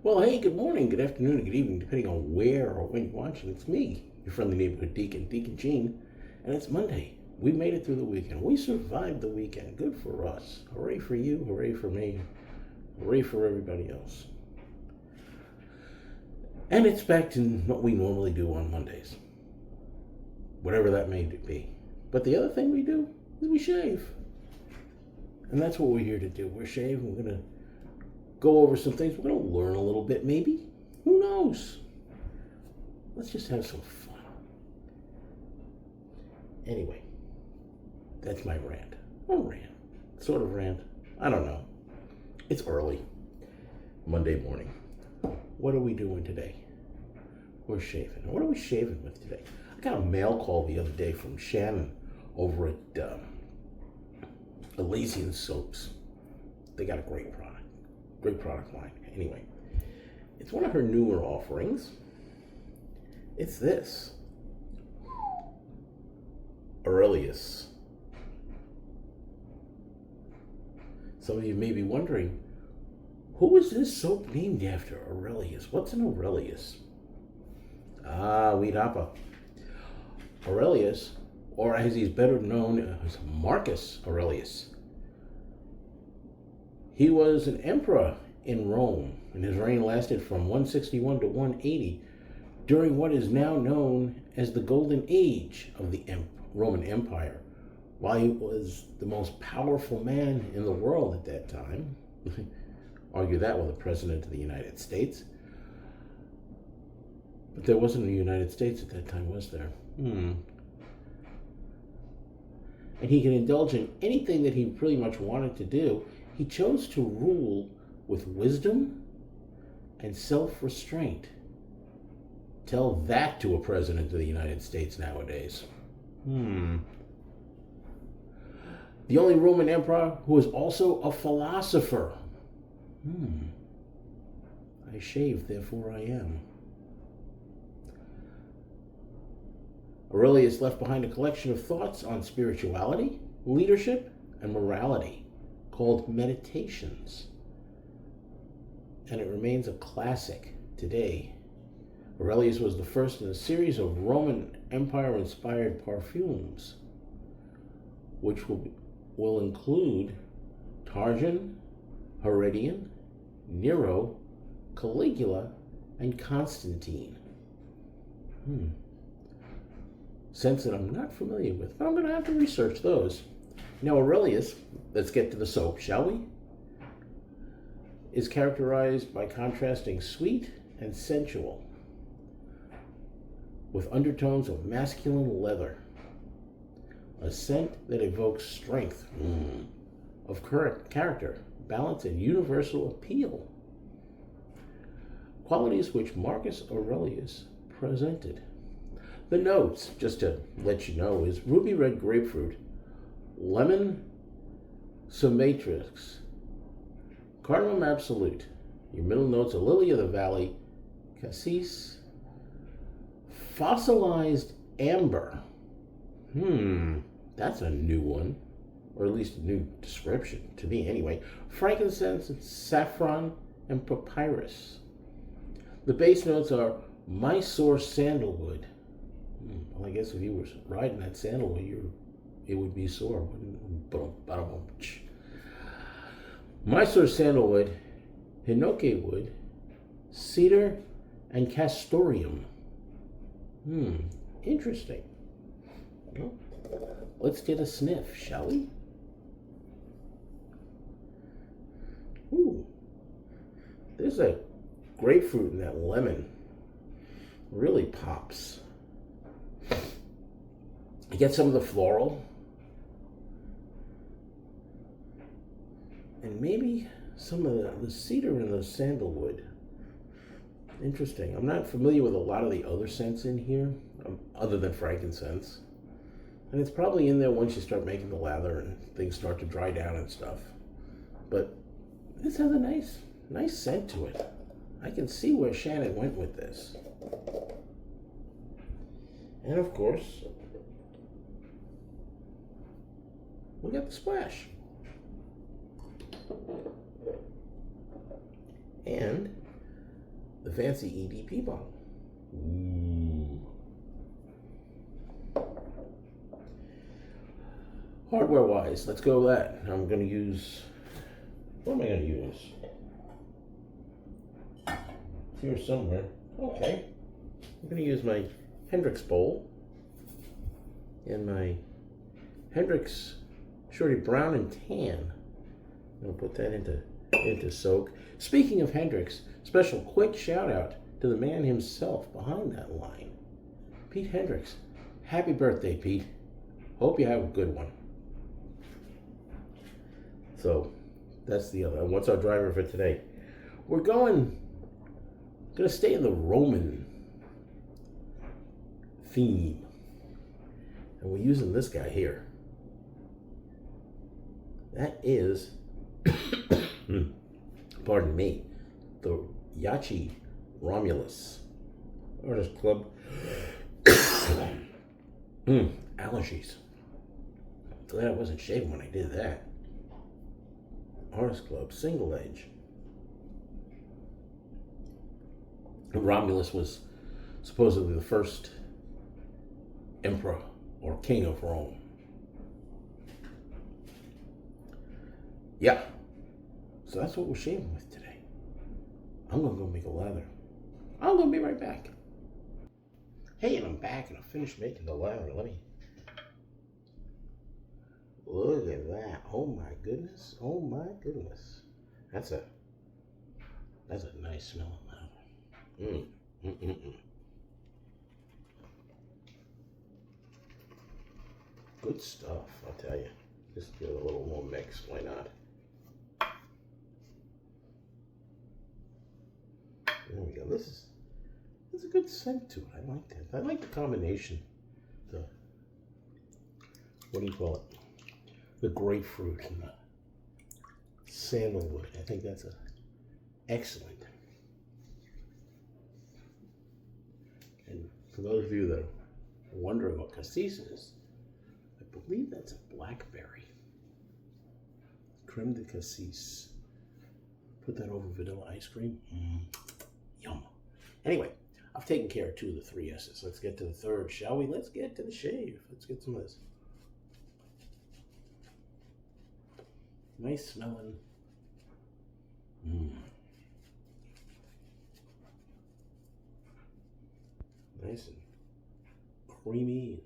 Well, hey, good morning, good afternoon, good evening, depending on where or when you're watching. It's me, your friendly neighborhood Deacon, Deacon Gene, and it's Monday. We made it through the weekend. We survived the weekend. Good for us. Hooray for you, hooray for me, hooray for everybody else. And it's back to what we normally do on Mondays, whatever that may be. But the other thing we do is we shave. And that's what we're here to do. We're shaving. We're going to go over some things. We're going to learn a little bit, maybe. Who knows? Let's just have some fun. Anyway, that's my rant. Or rant. Sort of rant. I don't know. It's early. Monday morning. What are we doing today? We're shaving. What are we shaving with today? I got a mail call the other day from Shannon over at Elysian Soaps. They got a great product line. Anyway, it's one of her newer offerings. It's this Aurelius. Some of you may be wondering, who is this soap named after? Aurelius. What's an Aurelius? Weedappa. Aurelius, or as he's better known as Marcus Aurelius. He was an emperor in Rome, and his reign lasted from 161 to 180 during what is now known as the Golden Age of the Roman Empire. While he was the most powerful man in the world at that time, argue that with the President of the United States, but there wasn't a United States at that time, was there? And he could indulge in anything that he pretty much wanted to do. He chose to rule with wisdom and self-restraint. Tell that to a president of the United States nowadays. The only Roman emperor who was also a philosopher. I shaved, therefore I am. Aurelius left behind a collection of thoughts on spirituality, leadership, and morality, called Meditations, and it remains a classic today. Aurelius was the first in a series of Roman Empire-inspired perfumes, which will include Trajan, Hadrian, Nero, Caligula, and Constantine. Scents that I'm not familiar with, but I'm going to have to research those. Now, Aurelius, let's get to the soap, shall we? Is characterized by contrasting sweet and sensual with undertones of masculine leather. A scent that evokes strength, of character, balance, and universal appeal. Qualities which Marcus Aurelius presented. The notes, just to let you know, is ruby red grapefruit, lemon Sfumatrice, Cardamom absolute. Your middle notes are lily of the valley, Cassis, fossilized amber. That's a new one, or at least a new description to me anyway. Frankincense, saffron, and papyrus. The base notes are Mysore sandalwood. Well, I guess if you were riding that sandalwood, it would be sore. Mysore sandalwood, Hinoki wood, Cedar, and Castoreum. Interesting. Well, let's get a sniff, shall we? There's a grapefruit and that lemon. Really pops. You get some of the floral. And maybe some of the cedar and the sandalwood. Interesting. I'm not familiar with a lot of the other scents in here, other than frankincense. And it's probably in there once you start making the lather and things start to dry down and stuff. But this has a nice scent to it. I can see where Shannon went with this. And of course, we got the splash. And the fancy EDP bottle. Ooh. Hardware-wise, let's go with that. I'm going to use, what am I going to use? It's here somewhere. Okay. I'm going to use my Hendrix bowl and my Hendrix Shorty Brown and Tan. I'm going to put that into soak. Speaking of Hendrix, special quick shout out to the man himself behind that line, Pete Hendrix. Happy birthday, Pete. Hope you have a good one. So that's the other. What's our driver for today? We're gonna stay in the Roman theme, and we're using this guy here. That is, pardon me, the Yachi Romulus Artist Club. Allergies. Glad I wasn't shaving when I did that. Artist Club, single edge. Romulus was supposedly the first emperor or king of Rome. Yeah. So that's what we're shaving with today. I'm gonna go make a lather. I'm gonna be right back. Hey, and I'm back and I finished making the lather. Let me look at that. Oh my goodness. Oh my goodness. That's a nice smelling lather. Good stuff, I'll tell you. Just give it a little more mix, why not? There we go. There's a good scent to it. I like that. I like the combination. The, what do you call it? The grapefruit and the sandalwood. I think that's excellent. And for those of you that are wondering what Cassis is, I believe that's a blackberry. Creme de Cassis. Put that over vanilla ice cream. Yum. Anyway, I've taken care of 2 of the 3 S's. Let's get to the third, shall we? Let's get to the shave. Let's get some of this. Nice smelling. Nice and creamy.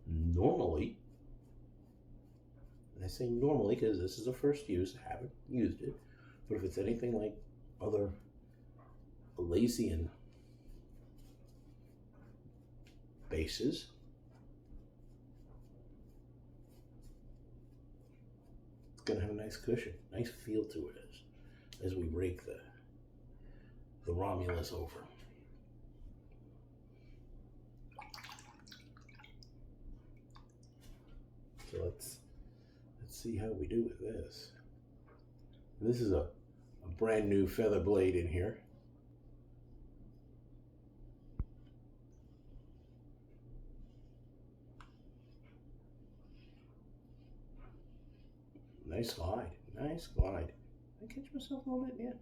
Normally, and I say normally because this is a first use, I haven't used it, but if it's anything like other Elysian bases, it's going to have a nice cushion, nice feel to it as we rake the Romulus over. So let's see how we do with this. This is a brand new feather blade in here. Nice glide, nice glide. Did I catch myself on that yet?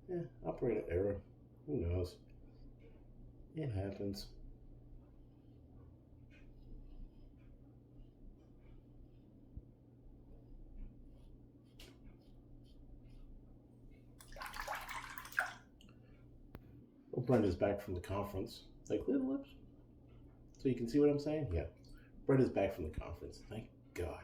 Yeah, operator error. Who knows? It happens. Well, Brenda's back from the conference. Like, clear the lips? So you can see what I'm saying? Yeah. Brenda's back from the conference. Thank God.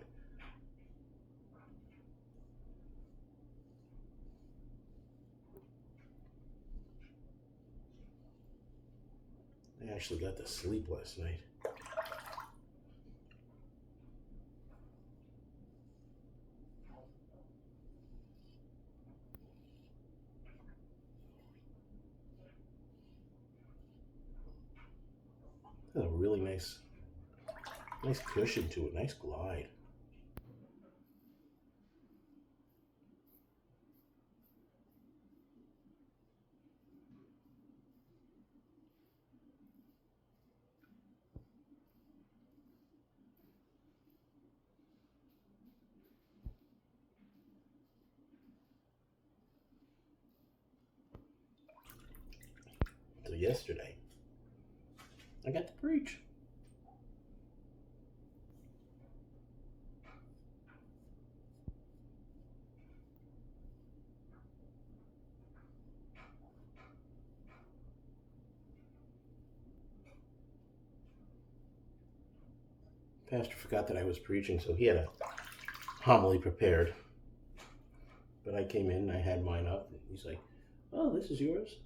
I actually got to sleep last night. That's a really nice cushion to it, nice glide. until yesterday. I got to preach. Pastor forgot that I was preaching, so he had a homily prepared. But I came in and I had mine up, and he's like, "Oh, this is yours?"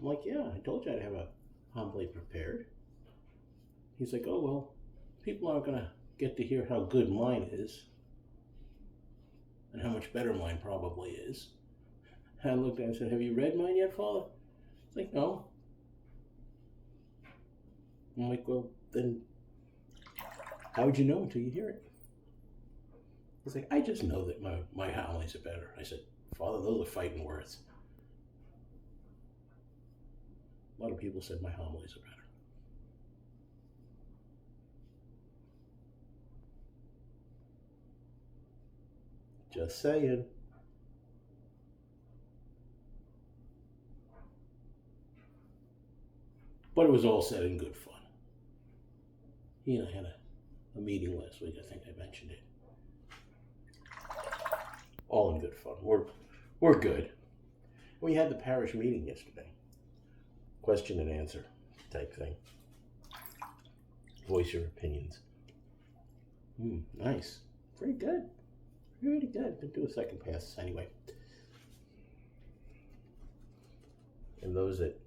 I'm like, "Yeah, I told you I'd have a homily prepared." He's like, "Oh, well, people aren't going to get to hear how good mine is and how much better mine probably is." And I looked at him and said, "Have you read mine yet, Father?" He's like, "No." I'm like, "Well, then how would you know until you hear it?" He's like, "I just know that my homilies are better." I said, "Father, those are fighting words." A lot of people said my homilies are better. Just saying. But it was all said in good fun. He and I had a meeting last week. I think I mentioned it. All in good fun. We're good. We had the parish meeting yesterday. Question and answer type thing. Voice your opinions. Nice. Pretty good. Pretty good. Didn't do a second pass anyway. And those that,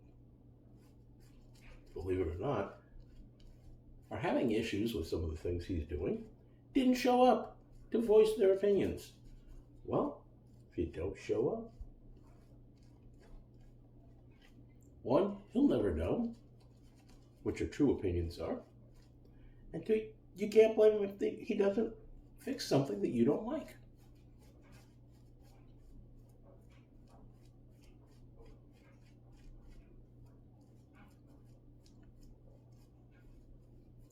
believe it or not, are having issues with some of the things he's doing, didn't show up to voice their opinions. Well, if you don't show up, one, he'll never know what your true opinions are. And two, you can't blame him if he doesn't fix something that you don't like.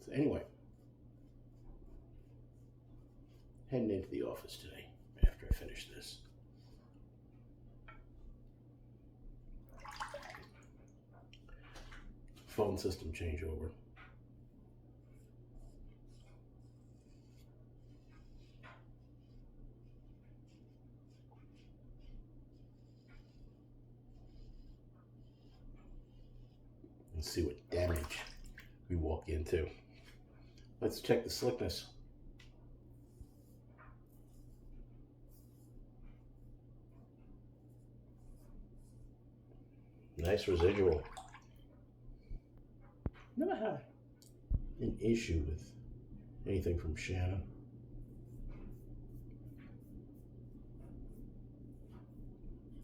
So anyway, heading into the office today after I finish this. Phone system changeover. Let's see what damage we walk into. Let's check the slickness. Nice residual. Never had an issue with anything from Shannon.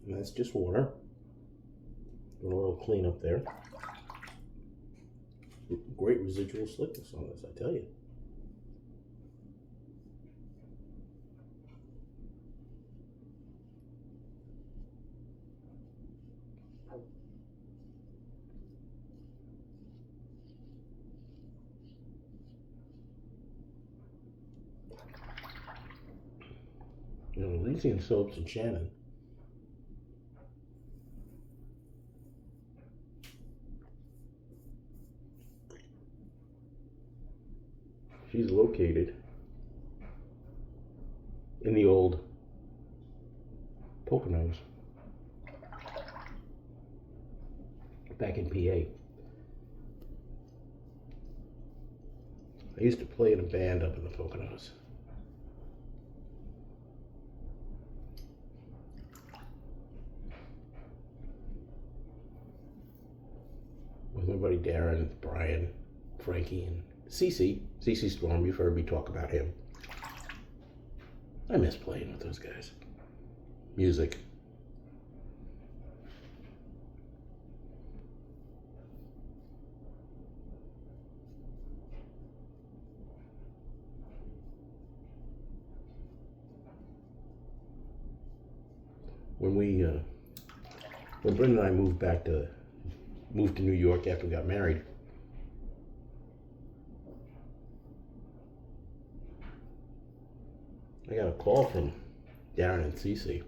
And that's just water. Doing a little cleanup there. Great residual slickness on this, I tell you. You know, Elysian Soaps and Shannon. She's located in the old Poconos back in PA. I used to play in a band up in the Poconos. With my buddy Darren, Brian, Frankie, and CC Storm. You've heard me talk about him. I miss playing with those guys. Music. When Brenda and I moved to New York after we got married, I got a call from Darren and Cece.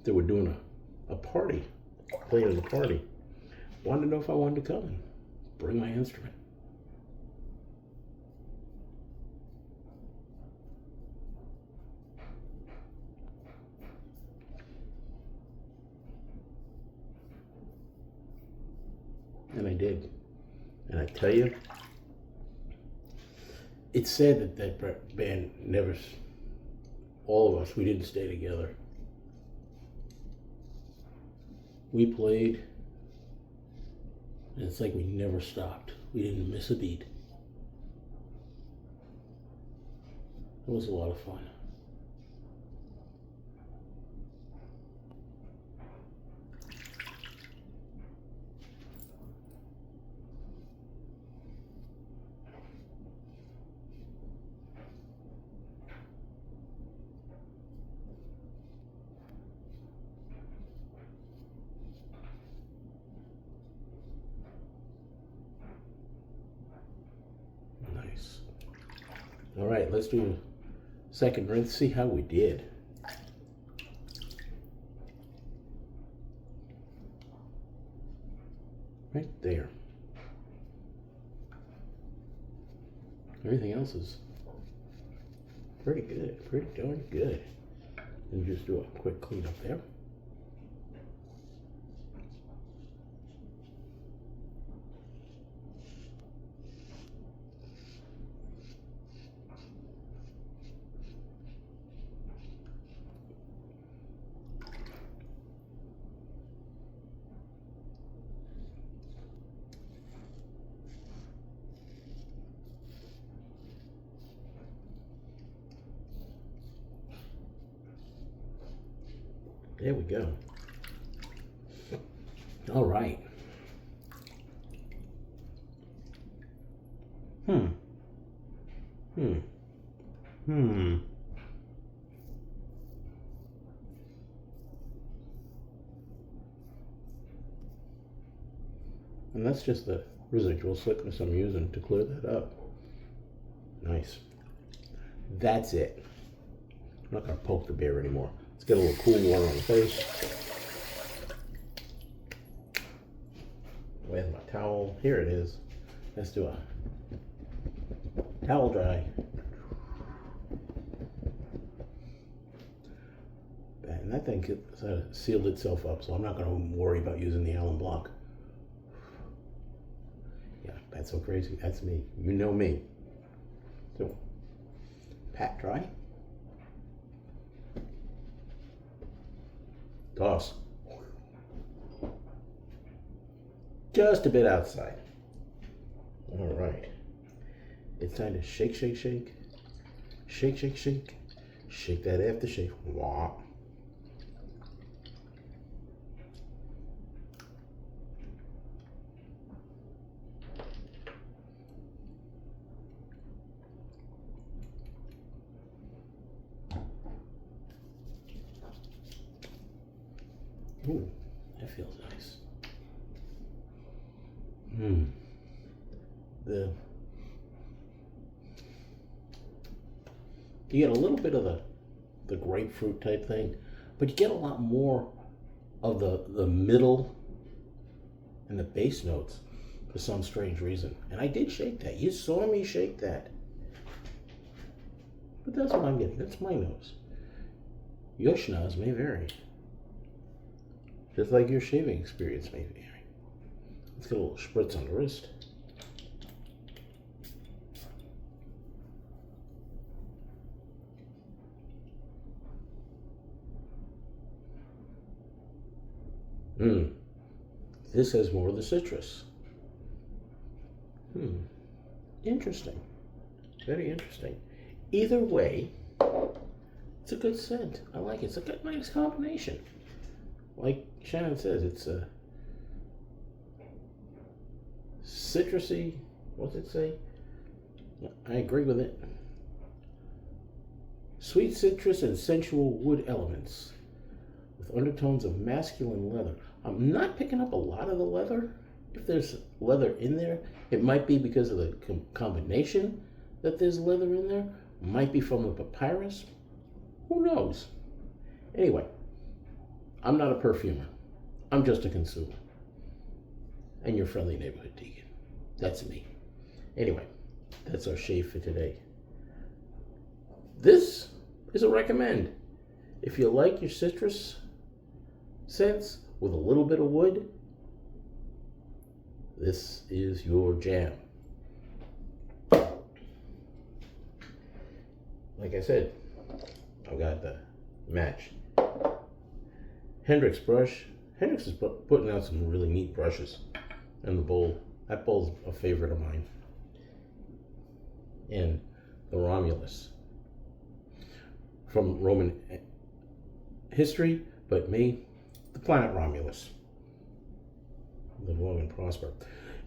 they were doing a party, playing at a party. Wanted to know if I wanted to come and bring my instrument. And I did. And I tell you, it's sad that that band never, all of us, we didn't stay together. We played, and it's like we never stopped. We didn't miss a beat. It was a lot of fun. Nice. All right, let's do a second rinse, see how we did. Right there. Everything else is pretty good, pretty darn good. And just do a quick clean up there. There we go. All right. And that's just the residual slickness I'm using to clear that up. Nice. That's it. I'm not going to poke the bear anymore. Let's get a little cool water on the face. Where's my towel? Here it is. Let's do a towel dry. And that thing sealed itself up, so I'm not going to worry about using the Allen block. Yeah, that's so crazy. That's me. You know me. So, pat dry. Toss. Just a bit outside. All right. It's time to shake, shake, shake. Shake, shake, shake. Shake that aftershave. Wah. Ooh, that feels nice. You get a little bit of the grapefruit type thing, but you get a lot more of the middle and the bass notes for some strange reason. And I did shake that. You saw me shake that. But that's what I'm getting. That's my nose. Your schnoz may vary. Just like your shaving experience may vary. Let's get a little spritz on the wrist. This has more of the citrus. Interesting. Very interesting. Either way, it's a good scent. I like it. It's a good, nice combination. Like Shannon says, it's a citrusy, what's it say? I agree with it. Sweet citrus and sensual wood elements with undertones of masculine leather. I'm not picking up a lot of the leather. If there's leather in there, it might be because of the combination that there's leather in there. Might be from the papyrus. Who knows? Anyway, I'm not a perfumer. I'm just a consumer. And your friendly neighborhood deacon. That's me. Anyway, that's our shave for today. This is a recommend. If you like your citrus scents with a little bit of wood, this is your jam. Like I said, I've got the match Hendrix brush. Hendrix is putting out some really neat brushes in the bowl. That bowl's a favorite of mine. And the Romulus from Roman history, but me, the planet Romulus. Live long and prosper.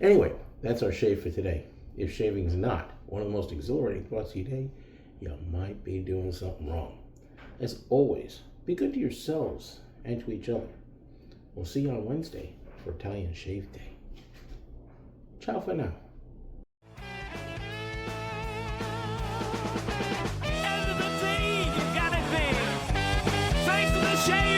Anyway, that's our shave for today. If shaving's not one of the most exhilarating parts of your day, you might be doing something wrong. As always, be good to yourselves and to each other. We'll see you on Wednesday for Italian Shave Day. Ciao for now. End of the day, you got it, babe. Thanks to the shave.